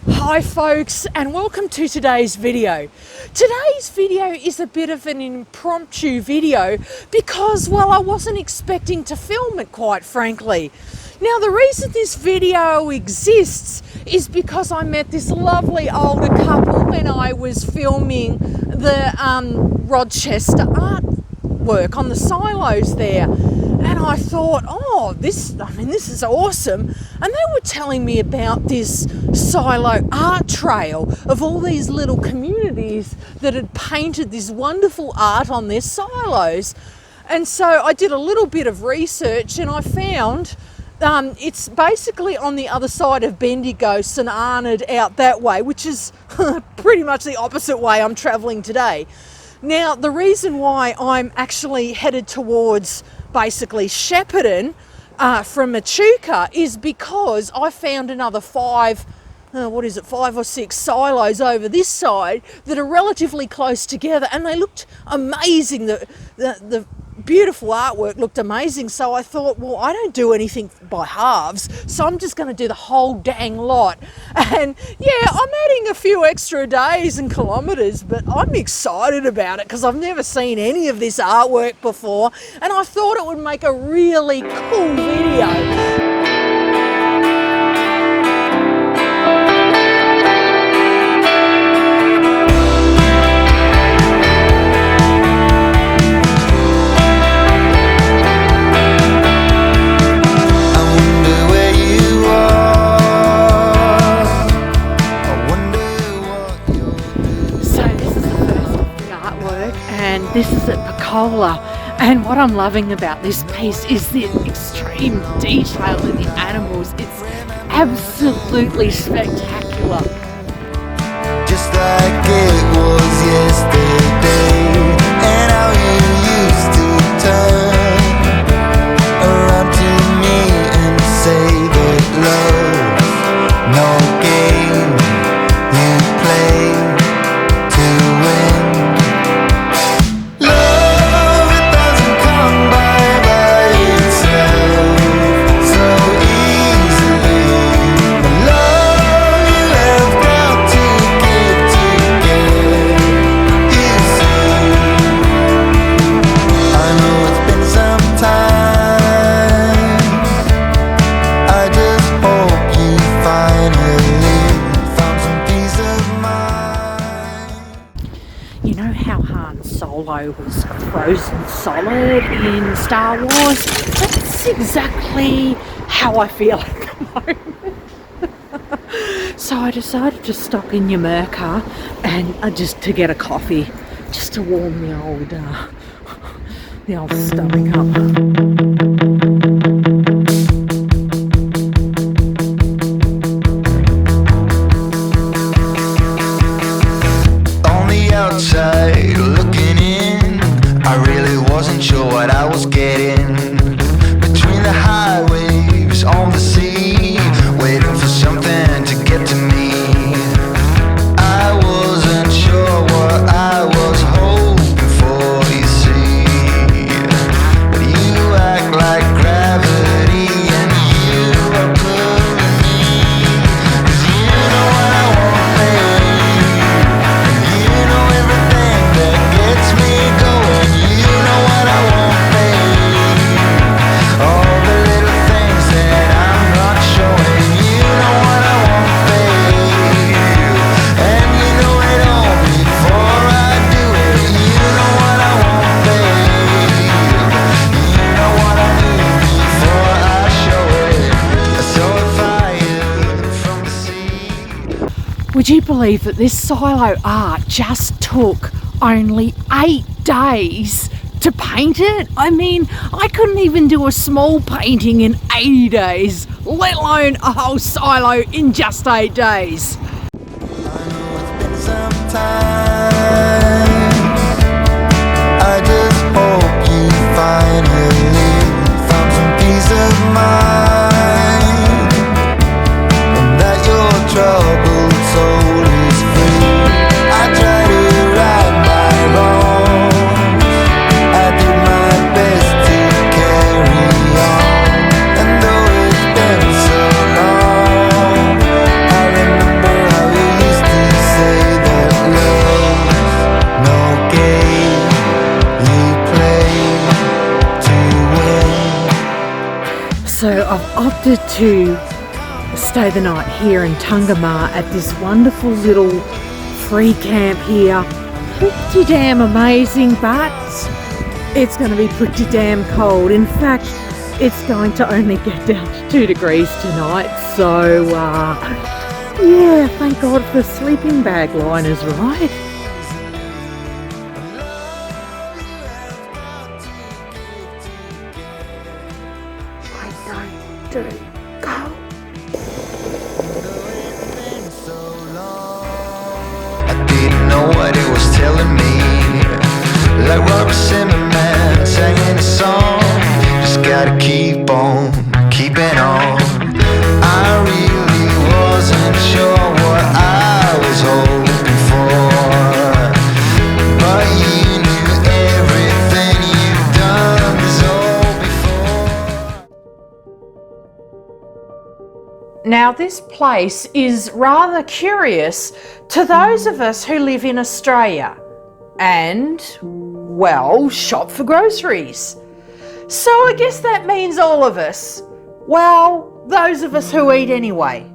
Hi folks, and welcome to today's video. Today's video is a bit of an impromptu video because, well, I wasn't expecting to film it, quite frankly. Now, the reason this video exists is because I met this lovely older couple when I was filming the Rochester artwork on the silos there. And I thought, this is awesome. And they were telling me about this silo art trail of all these little communities that had painted this wonderful art on their silos. And so I did a little bit of research and I found it's basically on the other side of Bendigo, St Arnaud out that way, which is pretty much the opposite way I'm travelling today. Now, the reason why I'm actually headed towards basically Shepparton from Echuca is because I found another five or six silos over this side that are relatively close together, and they looked amazing. The beautiful artwork looked amazing, so I thought, well, I don't do anything by halves, so I'm just going to do the whole dang lot. And yeah, I'm adding a few extra days and kilometres, but I'm excited about it because I've never seen any of this artwork before, and I thought it would make a really cool video. This is at Picola, and what I'm loving about this piece is the extreme detail in the animals. It's absolutely spectacular. Just like it was yesterday, and how you used to turn around to me and say that love's no game you play to win. Was frozen solid in Star Wars. That's exactly how I feel at the moment. So I decided to stop in Yamurka and just to get a coffee, just to warm the old stomach up. Outside looking in, I really wasn't sure what I was getting. Between the high waves on the sea, waiting for something to get to me. I wasn't sure what I was hoping for, you see. But you act like gravity and you are pulling me. 'Cause you know what I want, baby. Gets me going, you know what I want, babe. All the little things that I'm not showing, you know what I want, babe. And you know it all before I do it, you know what I want, babe. You know what I need before I show it. I saw a fire from the sea. Would you believe that this silo art just took only 8 days to paint it? I mean, I couldn't even do a small painting in 80 days, let alone a whole silo in just 8 days. I know it's been some time. I just hope you finally found some peace of mind, and that your troubled soul is free. I try to right my wrongs, I did my best to carry on, and though it's been so long, I remember how opted to stay the night here in Tungamah at this wonderful little free camp here. Pretty damn amazing, but it's going to be pretty damn cold. In fact, it's going to only get down to 2 degrees tonight. So, yeah, thank God for sleeping bag liners, right? I don't do cold. I didn't know what it was telling me. Like Robert Zimmerman singing a song. Just gotta keep on keeping on. I really wasn't sure what I was hoping for, but you knew everything you've done was all before. Now this place is rather curious to those of us who live in Australia and, well, shop for groceries. So I guess that means all of us. Well, those of us who eat anyway.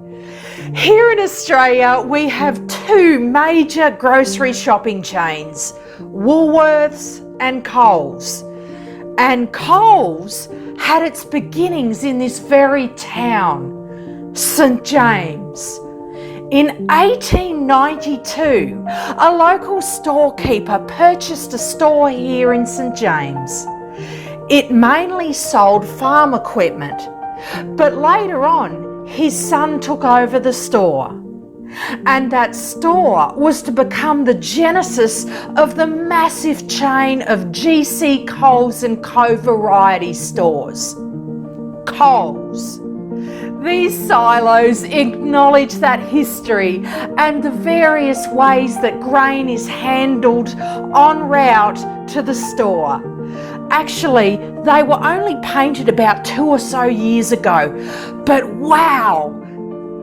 Here in Australia, we have 2 major grocery shopping chains, Woolworths and Coles. And Coles had its beginnings in this very town, St James. In 1892, a local storekeeper purchased a store here in St James. It mainly sold farm equipment, but later on, his son took over the store. And that store was to become the genesis of the massive chain of GC Coles & Co variety stores. Coles. These silos acknowledge that history and the various ways that grain is handled en route to the store. Actually, they were only painted about 2 or so years ago, but wow,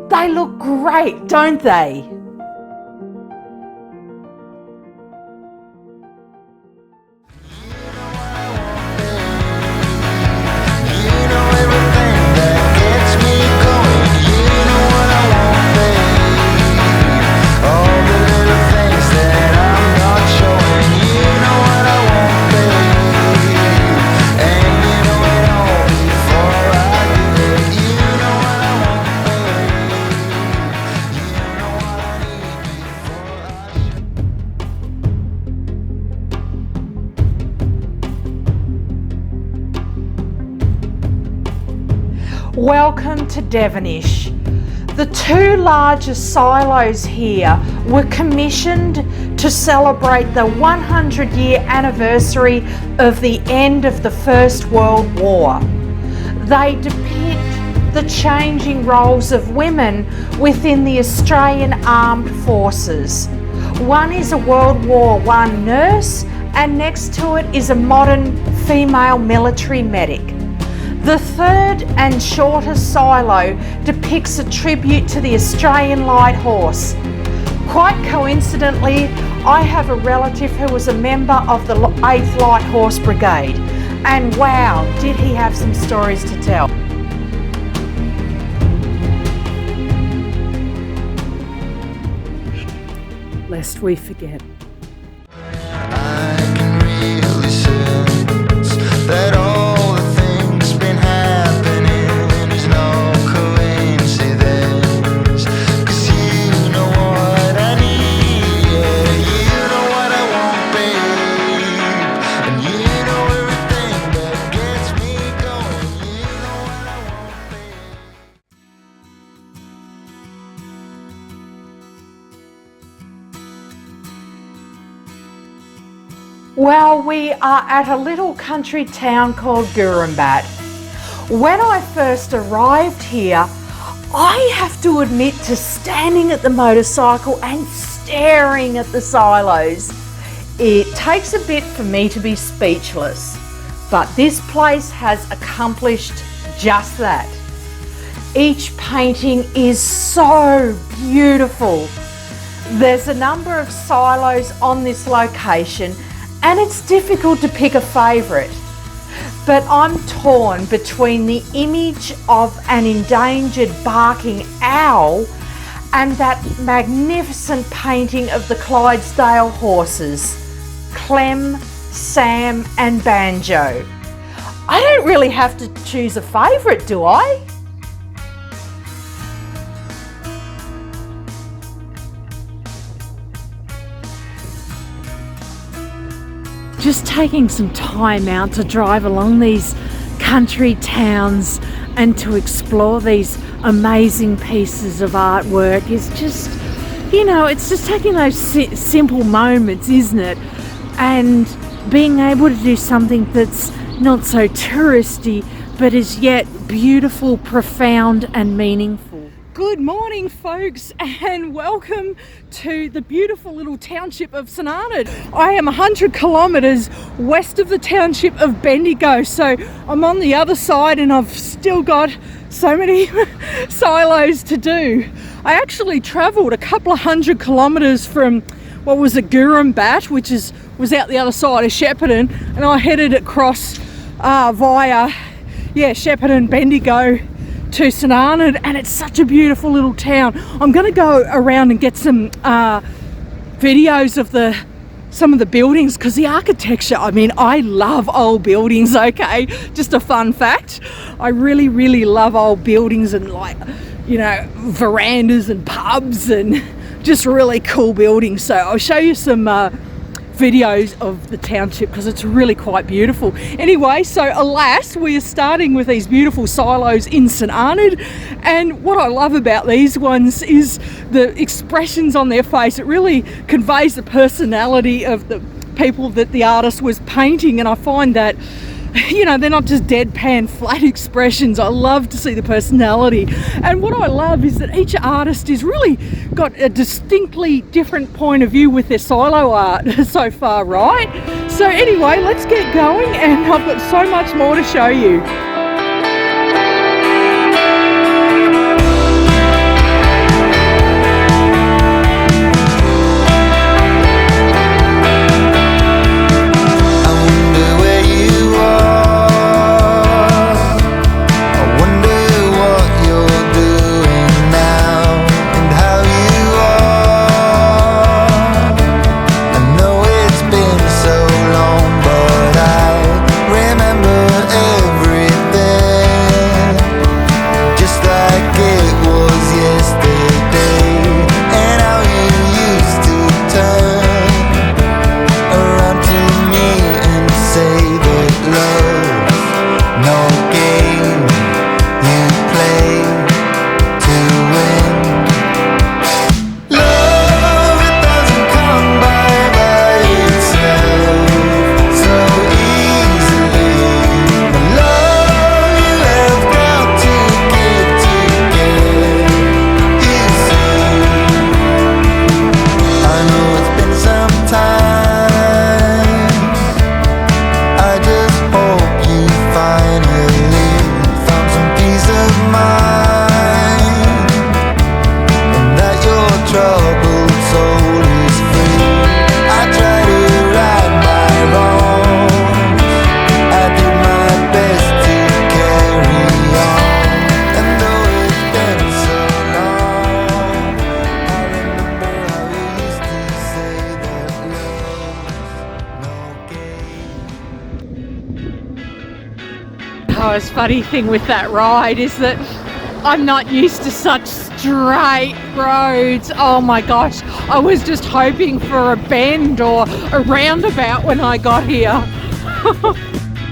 they look great, don't they? Welcome to Devenish. The 2 largest silos here were commissioned to celebrate the 100-year anniversary of the end of the First World War. They depict the changing roles of women within the Australian Armed Forces. One is a World War I nurse, and next to it is a modern female military medic. The 3rd and shortest silo depicts a tribute to the Australian Light Horse. Quite coincidentally, I have a relative who was a member of the 8th Light Horse Brigade, and wow, did he have some stories to tell. Lest we forget. I can really sense that all the things been happening is no coincidence. 'Cause you know what I need, yeah, you know what I want, babe. And you know everything that gets me going, you know what I want, babe. Well, we are at a little country town called Gurambat. When I first arrived here, I have to admit to standing at the motorcycle and staring at the silos. It takes a bit for me to be speechless, but this place has accomplished just that. Each painting is so beautiful. There's a number of silos on this location, and it's difficult to pick a favourite. but I'm torn between the image of an endangered barking owl and that magnificent painting of the Clydesdale horses, Clem, Sam and Banjo. I don't really have to choose a favourite, do I? Just taking some time out to drive along these country towns and to explore these amazing pieces of artwork is just, you know, it's just taking those simple moments, isn't it? And being able to do something that's not so touristy, but is yet beautiful, profound and meaningful. Good morning, folks, and welcome to the beautiful little township of Sonata. I am 100 kilometres west of the township of Bendigo, so I'm on the other side and I've still got so many silos to do. I actually travelled a couple of 100 kilometres from what was a Gurambat, which was out the other side of Shepparton, and I headed across via Shepparton, Bendigo to Sonata, and it's such a beautiful little town. I'm going to go around and get some videos of some of the buildings, because the architecture, I mean, I love old buildings, okay? Just a fun fact. I really, really love old buildings and, like, you know, verandas and pubs and just really cool buildings. So I'll show you some videos of the township because it's really quite beautiful. Anyway, so alas, we are starting with these beautiful silos in St Arnaud, and what I love about these ones is the expressions on their face. It really conveys the personality of the people that the artist was painting, and I find that, you know, they're not just deadpan flat expressions. I love to see the personality, and what I love is that each artist is really got a distinctly different point of view with their silo art so far, right? So anyway, let's get going, and I've got so much more to show you. The funny thing with that ride is that I'm not used to such straight roads. Oh my gosh, I was just hoping for a bend or a roundabout when I got here.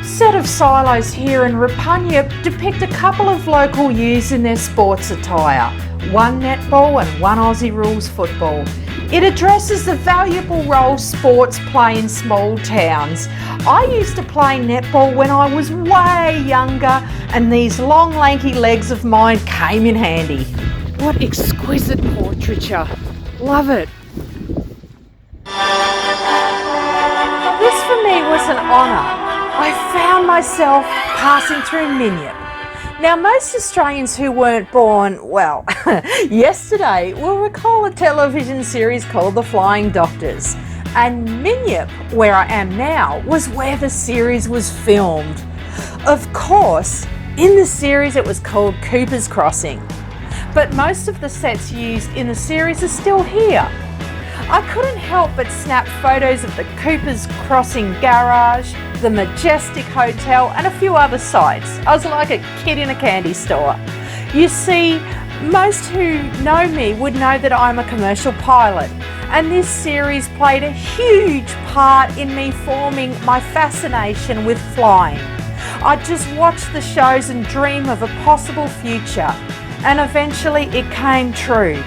Set of silos here in Rypanyup depict a couple of local youths in their sports attire, one netball and one Aussie rules football. It addresses the valuable role sports play in small towns. I used to play netball when I was way younger, and these long lanky legs of mine came in handy. What exquisite portraiture. Love it. This for me was an honour. I found myself passing through Minyip. Now, most Australians who weren't born, well, yesterday will recall a television series called The Flying Doctors. And Minyip, where I am now, was where the series was filmed. Of course, in the series it was called Cooper's Crossing, but most of the sets used in the series are still here. I couldn't help but snap photos of the Cooper's Crossing garage, the Majestic Hotel and a few other sites. I was like a kid in a candy store. You see, most who know me would know that I'm a commercial pilot, and this series played a huge part in me forming my fascination with flying. I'd just watch the shows and dream of a possible future, and eventually it came true.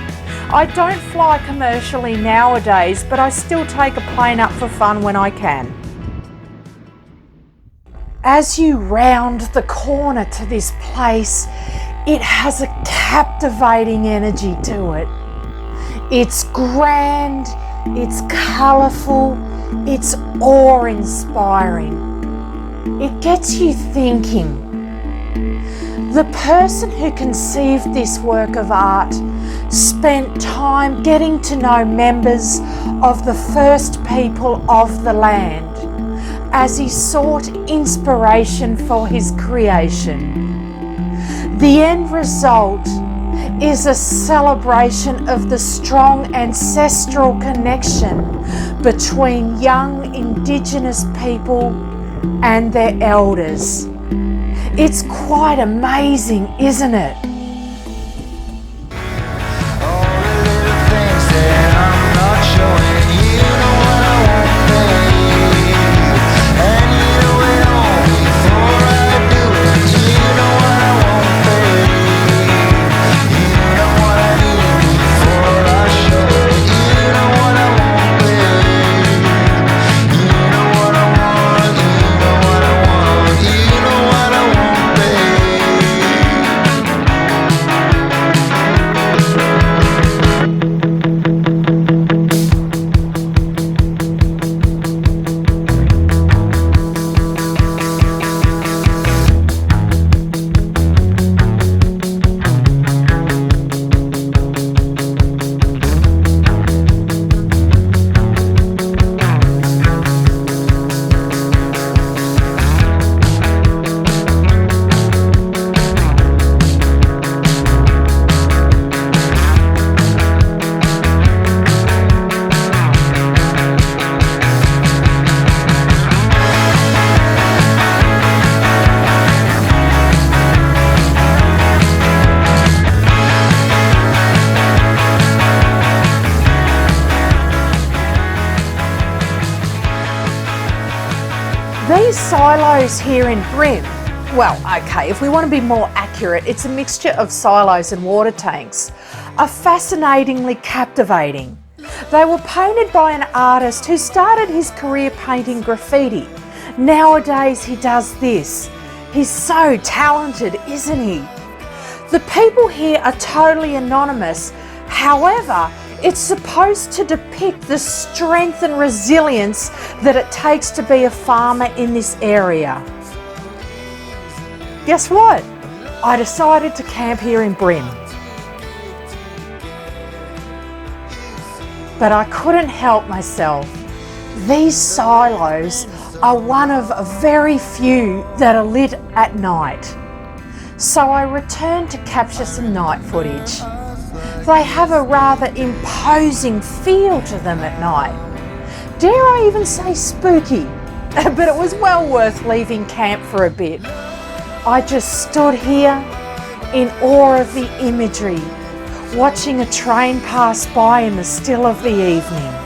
I don't fly commercially nowadays, but I still take a plane up for fun when I can. As you round the corner to this place, it has a captivating energy to it. It's grand, it's colourful, it's awe-inspiring. It gets you thinking. The person who conceived this work of art spent time getting to know members of the first people of the land as he sought inspiration for his creation. The end result is a celebration of the strong ancestral connection between young Indigenous people and their elders. It's quite amazing, isn't it? All the little things that I'm not showing, you know what I want, babe. And you know it all before I do it. You know what I want, babe. You know what I need before I show it. You know what I want, babe. You know what I want, you know what I want, you know what I want, babe. These silos here in Brim, well, okay, if we want to be more accurate, it's a mixture of silos and water tanks, are fascinatingly captivating. They were painted by an artist who started his career painting graffiti. Nowadays he does this. He's so talented, isn't he? The people here are totally anonymous. However, it's supposed to depict the strength and resilience that it takes to be a farmer in this area. Guess what? I decided to camp here in Brim. But I couldn't help myself. These silos are one of a very few that are lit at night. So I returned to capture some night footage. They have a rather imposing feel to them at night. Dare I even say spooky? But it was well worth leaving camp for a bit. I just stood here in awe of the imagery, watching a train pass by in the still of the evening.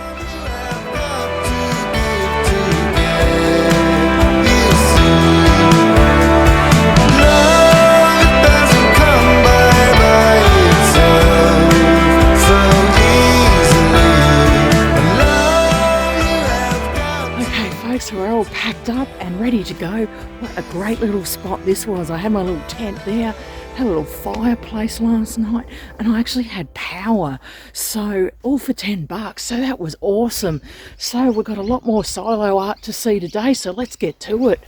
So we're all packed up and ready to go. What a great little spot this was. I had my little tent there, had a little fireplace last night, and I actually had power. So all for $10. So that was awesome. So we've got a lot more silo art to see today, so let's get to it.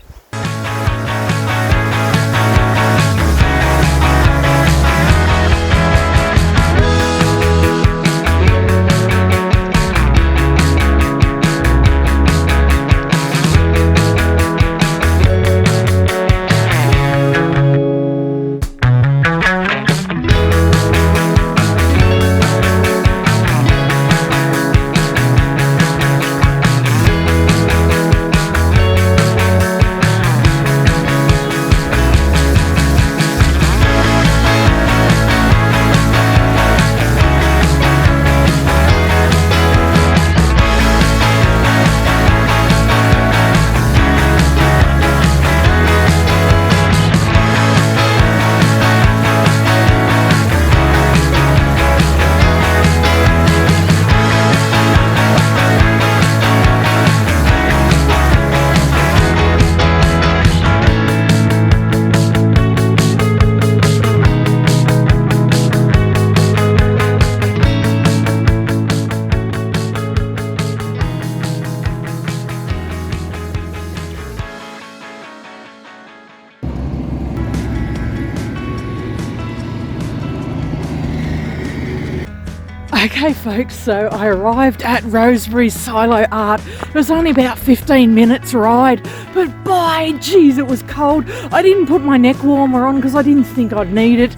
Okay folks, so I arrived at Rosebery's Silo Art. It was only about 15 minutes ride, but by geez it was cold. I didn't put my neck warmer on because I didn't think I'd need it.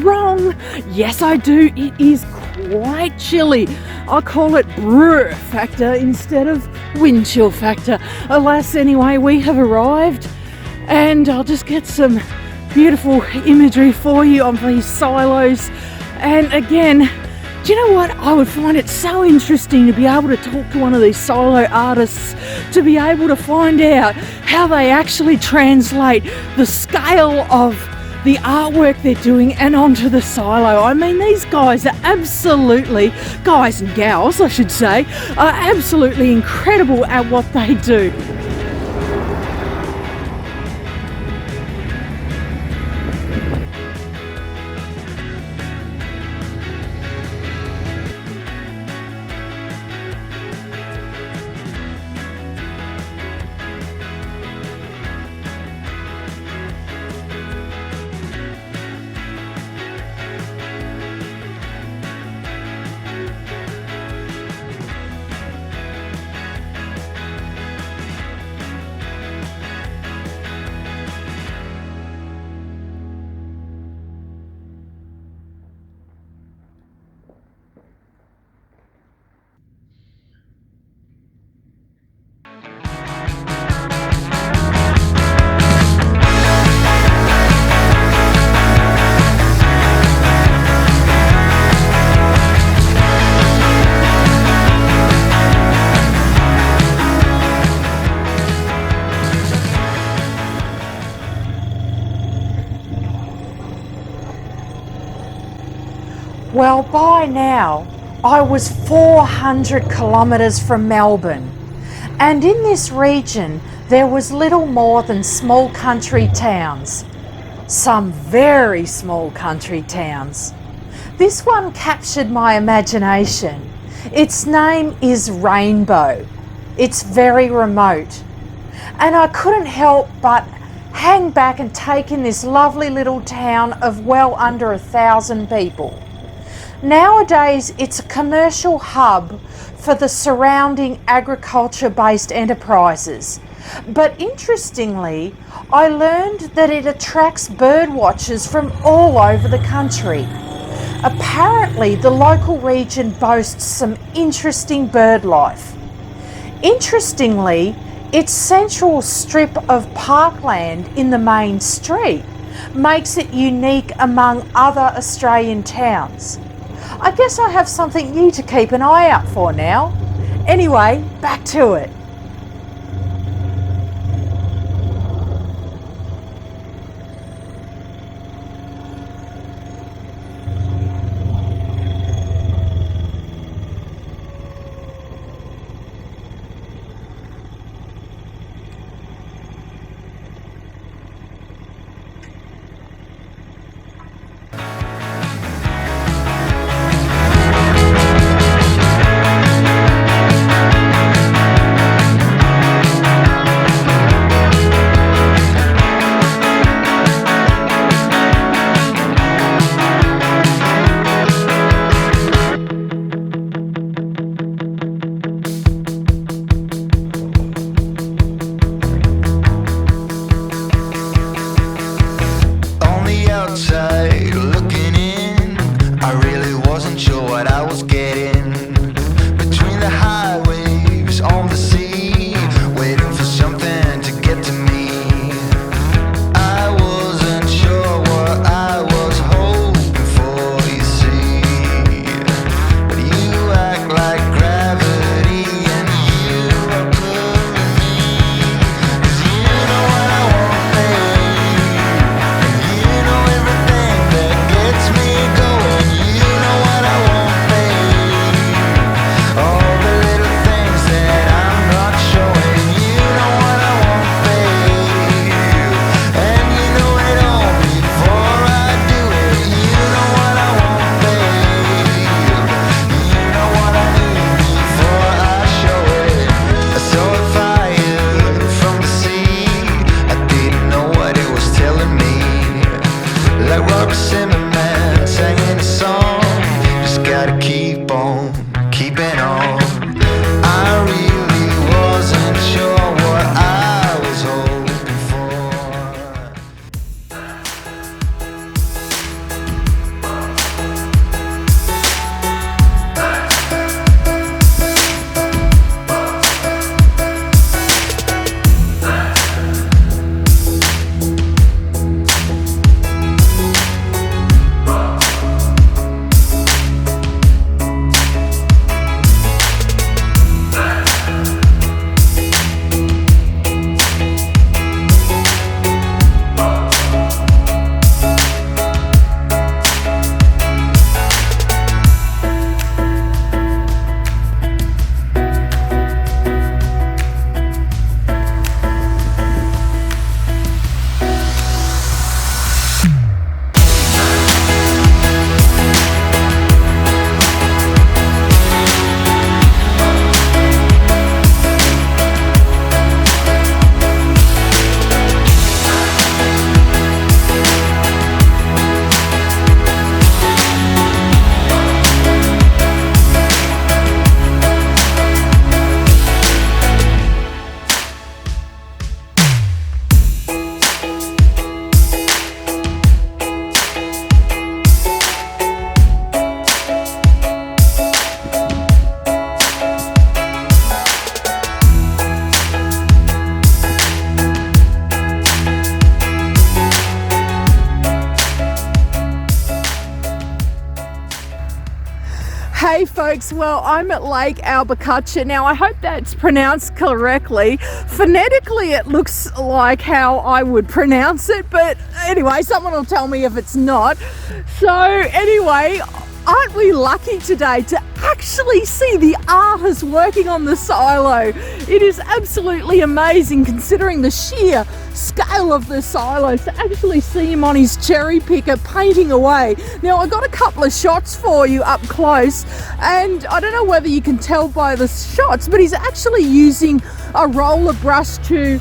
Wrong. Yes I do, it is quite chilly. I call it brr factor instead of wind chill factor. Alas, anyway, we have arrived and I'll just get some beautiful imagery for you on these silos. And again, do you know what? I would find it so interesting to be able to talk to one of these silo artists, to be able to find out how they actually translate the scale of the artwork they're doing and onto the silo. I mean, these guys are absolutely, guys and gals I should say, are absolutely incredible at what they do. Well, by now, I was 400 kilometres from Melbourne, and in this region there was little more than small country towns. Some very small country towns. This one captured my imagination. Its name is Rainbow. It's very remote, and I couldn't help but hang back and take in this lovely little town of well under 1,000 people. Nowadays, it's a commercial hub for the surrounding agriculture-based enterprises. But interestingly, I learned that it attracts bird watchers from all over the country. Apparently, the local region boasts some interesting bird life. Interestingly, its central strip of parkland in the main street makes it unique among other Australian towns. I guess I have something new to keep an eye out for now. Anyway, back to it. on, keeping on. I really wasn't sure what I was hoping for. Hey folks, well I'm at Lake Albacatya. Now I hope that's pronounced correctly. Phonetically it looks like how I would pronounce it, but anyway, someone will tell me if it's not. So anyway, aren't we lucky today to actually see the artist working on the silo? It is absolutely amazing considering the sheer scale of the silo to actually see him on his cherry picker painting away. Now I got a couple of shots for you up close, and I don't know whether you can tell by the shots, but he's actually using a roller brush to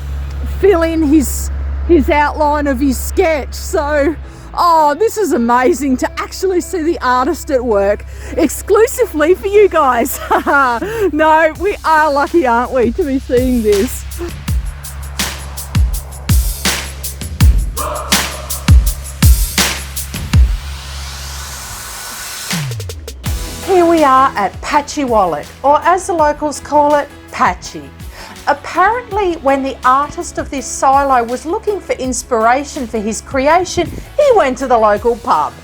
fill in his outline of his sketch. So oh, this is amazing to actually see the artist at work exclusively for you guys. No, we are lucky, aren't we, to be seeing this. Here we are at Patchy Wallach, or as the locals call it, Patchy. Apparently, when the artist of this silo was looking for inspiration for his creation, he went to the local pub.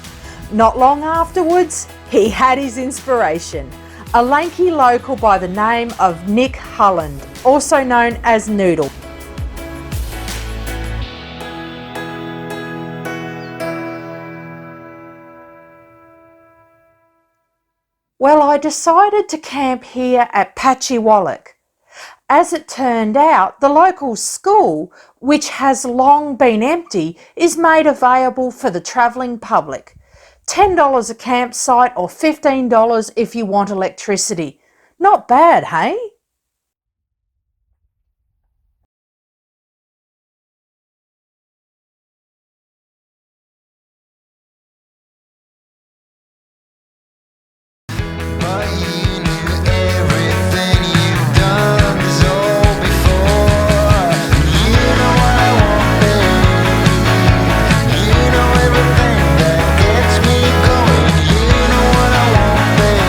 Not long afterwards, he had his inspiration. A lanky local by the name of Nick Holland, also known as Noodle. Well, I decided to camp here at Patchy Wallach. As it turned out, the local school, which has long been empty, is made available for the travelling public. $10 a campsite or $15 if you want electricity. Not bad, hey? But you knew everything you've done is all before. You know what I want, babe. You know everything that gets me going. You know what I want, babe.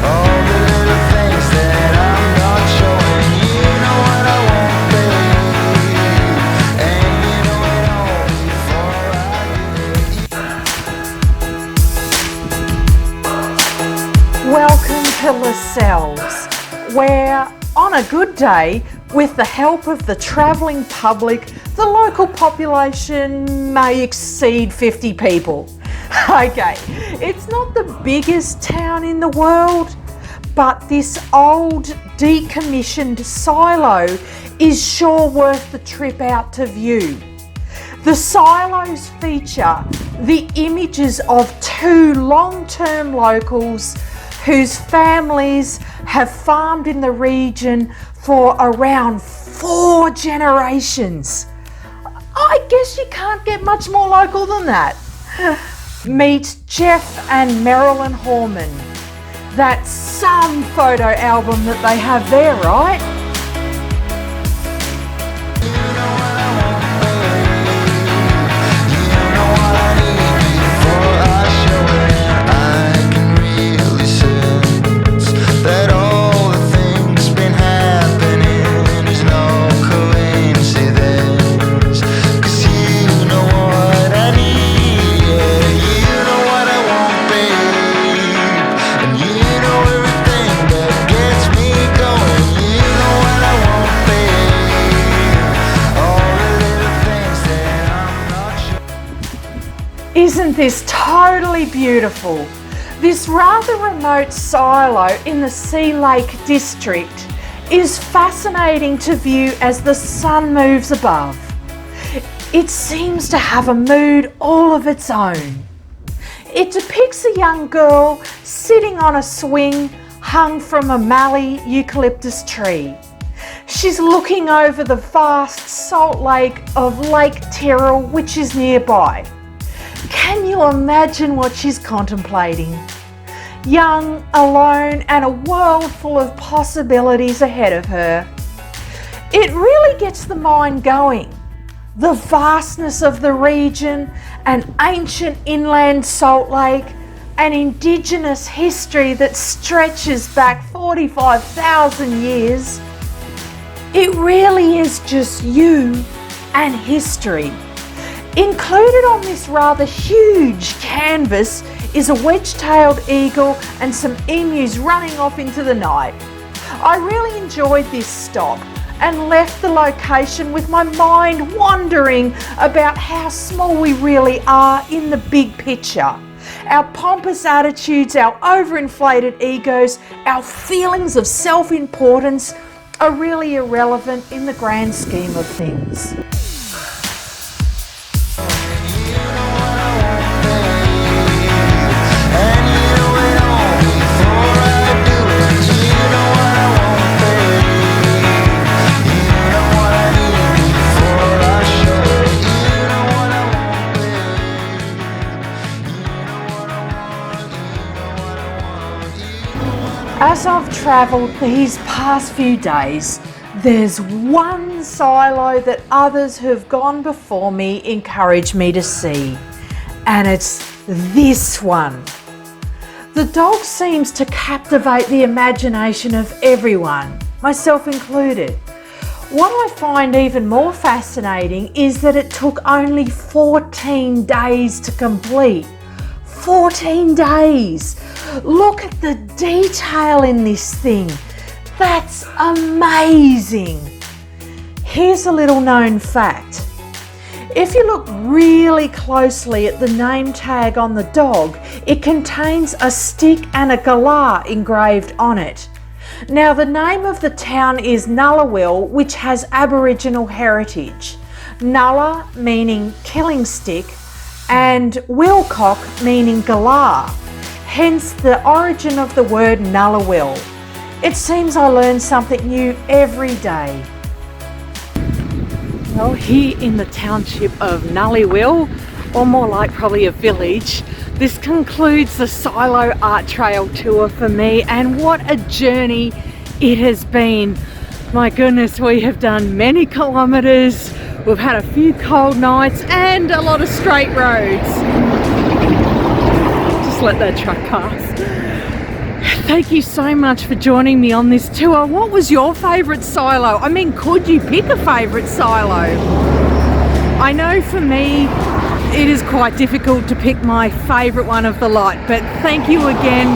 All the little things that I'm not showing. You know what I want, babe. And you know it all before I do it. Welcome to Lascelles, where on a good day, with the help of the travelling public, the local population may exceed 50 people. Okay, it's not the biggest town in the world, but this old decommissioned silo is sure worth the trip out to view. The silos feature the images of two long-term locals whose families have farmed in the region for around 4 generations. I guess you can't get much more local than that. Meet Jeff and Marilyn Horman, That's some photo album that they have there, right? Isn't this totally beautiful? This rather remote silo in the Sea Lake district is fascinating to view as the sun moves above. It seems to have a mood all of its own. It depicts a young girl sitting on a swing hung from a mallee eucalyptus tree. She's looking over the vast salt lake of Lake Tyrrell, which is nearby. Can you imagine what she's contemplating? Young, alone, and a world full of possibilities ahead of her. It really gets the mind going. The vastness of the region, an ancient inland salt lake, an indigenous history that stretches back 45,000 years. It really is just you and history. Included on this rather huge canvas is a wedge-tailed eagle and some emus running off into the night. I really enjoyed this stop and left the location with my mind wondering about how small we really are in the big picture. Our pompous attitudes, our overinflated egos, our feelings of self-importance are really irrelevant in the grand scheme of things. As I've travelled these past few days, there's one silo that others who've gone before me encouraged me to see, and it's this one. The dog seems to captivate the imagination of everyone, myself included. What I find even more fascinating is that it took only 14 days to complete. 14 days! Look at the detail in this thing. That's amazing. Here's a little known fact. If you look really closely at the name tag on the dog, it contains a stick and a galah engraved on it. Now the name of the town is Nullarwill, which has Aboriginal heritage. Nulla meaning killing stick and Wilcock meaning galah, hence the origin of the word Nullawil. It seems I learn something new every day. Well, here in the township of Nullarwill, or more like probably a village, this concludes the Silo Art Trail tour for me, and what a journey it has been. My goodness, we have done many kilometres, we've had a few cold nights and a lot of straight roads. Just let that truck pass. Thank you so much for joining me on this tour. What was your favourite silo? I mean, could you pick a favourite silo? I know for me it is quite difficult to pick my favourite one of the lot, but thank you again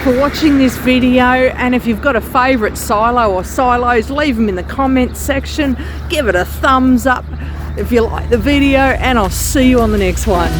for watching this video, and if you've got a favourite silo or silos, leave them in the comments section. Give it a thumbs up if you like the video, and I'll see you on the next one.